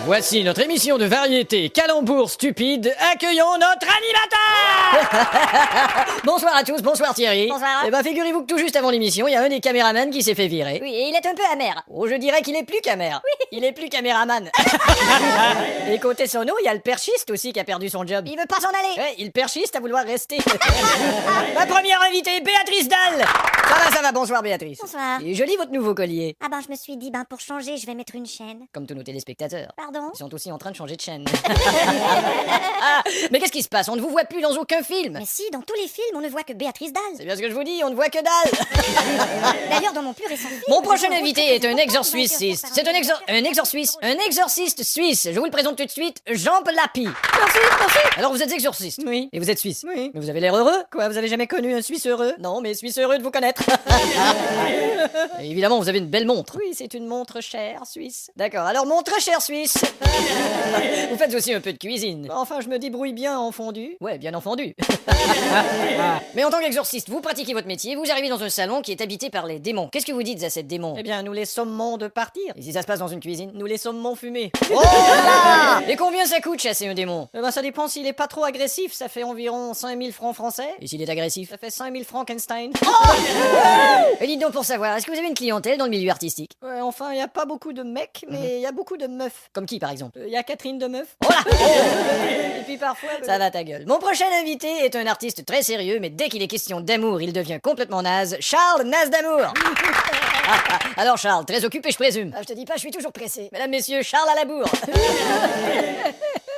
Voici notre émission de variété Calembour stupide. Accueillons notre animateur. Bonsoir à tous, bonsoir Thierry. Bonsoir. Eh ben figurez-vous que tout juste avant l'émission, il y a un des caméramans qui s'est fait virer. Oui, et il est un peu amer. Oh, je dirais qu'il est plus caméra. Oui. Il est plus caméraman. Et côté sono, il y a le perchiste aussi qui a perdu son job. Il veut pas s'en aller. Ouais, il perchiste à vouloir rester. Ma première invitée, Béatrice Dalle. Ça va, bonsoir Béatrice. Bonsoir. Et joli votre nouveau collier. Ah ben, je me suis dit, pour changer, je vais mettre une chaîne. Comme tous nos téléspectateurs. Pardon? Ils sont aussi en train de changer de chaîne. Mais qu'est-ce qui se passe? On ne vous voit plus dans aucun film. Mais si, dans tous les films, on ne voit que Béatrice Dalle. C'est bien ce que je vous dis, on ne voit que dalle. D'ailleurs, dans mon plus récent film... Mon prochain je vois invité que est un c'est exorciste. C'est un exorciste suisse. Je vous le présente tout de suite, Jean Lapi. Merci. Alors vous êtes exorciste? Oui. Et vous êtes suisse? Oui. Mais vous avez l'air heureux? Quoi, vous avez jamais connu un Suisse heureux? Non, mais Suisse heureux de vous connaître. Et évidemment, vous avez une belle montre. Oui, c'est une montre chère suisse. D'accord, alors montre chère suisse. Vous faites aussi un peu de cuisine. Enfin, je me débrouille bien en fondu. Ouais, bien en fondu. Mais en tant qu'exorciste, vous pratiquez votre métier, vous arrivez dans un salon qui est habité par les démons. Qu'est-ce que vous dites à ces démons? Eh bien, nous les sommons de partir. Et si ça se passe dans une cuisine, nous les sommons fumer. Oh là là. Et combien ça coûte chasser un démon? Eh ben, ça dépend s'il est pas trop agressif, ça fait environ 5000 francs français. Et s'il est agressif, ça fait 5000 Frankenstein. Et dites donc pour savoir, est-ce que vous avez une clientèle dans le milieu artistique? Ouais, enfin, il y a pas beaucoup de mecs, mais il y a beaucoup de meufs. Comme qui, par exemple? Il y a Catherine de Meuf. Oh là. Et puis parfois... Ça va ta gueule. Mon prochain invité est un artiste très sérieux, mais dès qu'il est question d'amour, il devient complètement naze. Charles Naze d'amour. Alors Charles, très occupé je présume. Je te dis pas, je suis toujours pressé. Mesdames, messieurs, Charles à la bourre.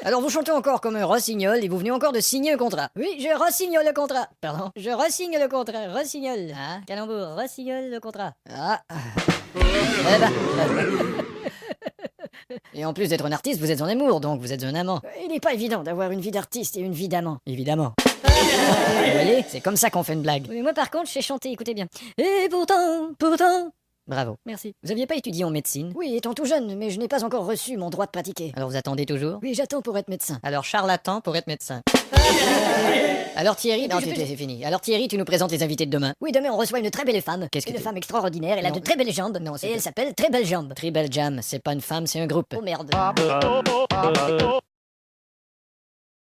Alors vous chantez encore comme un rossignol et vous venez encore de signer un contrat. Oui, je ressigne le contrat. Pardon? Je ressigne le contrat. Rossignol. Ah, calembour, rossignol le contrat. Ah. Eh ben. Et en plus d'être un artiste, vous êtes en amour, donc vous êtes un amant. Il n'est pas évident d'avoir une vie d'artiste et une vie d'amant. Évidemment. Vous voyez, c'est comme ça qu'on fait une blague. Oui, moi par contre, je sais chanter, écoutez bien. Et pourtant... Bravo. Merci. Vous aviez pas étudié en médecine? Oui, étant tout jeune, mais je n'ai pas encore reçu mon droit de pratiquer. Alors vous attendez toujours? Oui, j'attends pour être médecin. Alors charlatan pour être médecin. Alors Thierry, non, c'est fini. Alors Thierry, tu nous présentes les invités de demain. Oui, demain on reçoit une très belle femme. Qu'est-ce que Une tu- femme extraordinaire, elle a Non. de très belles jambes. Non, c'est et pas- elle s'appelle Très Belle Jambe. Tribal Jam, c'est pas une femme, c'est un groupe. Oh merde.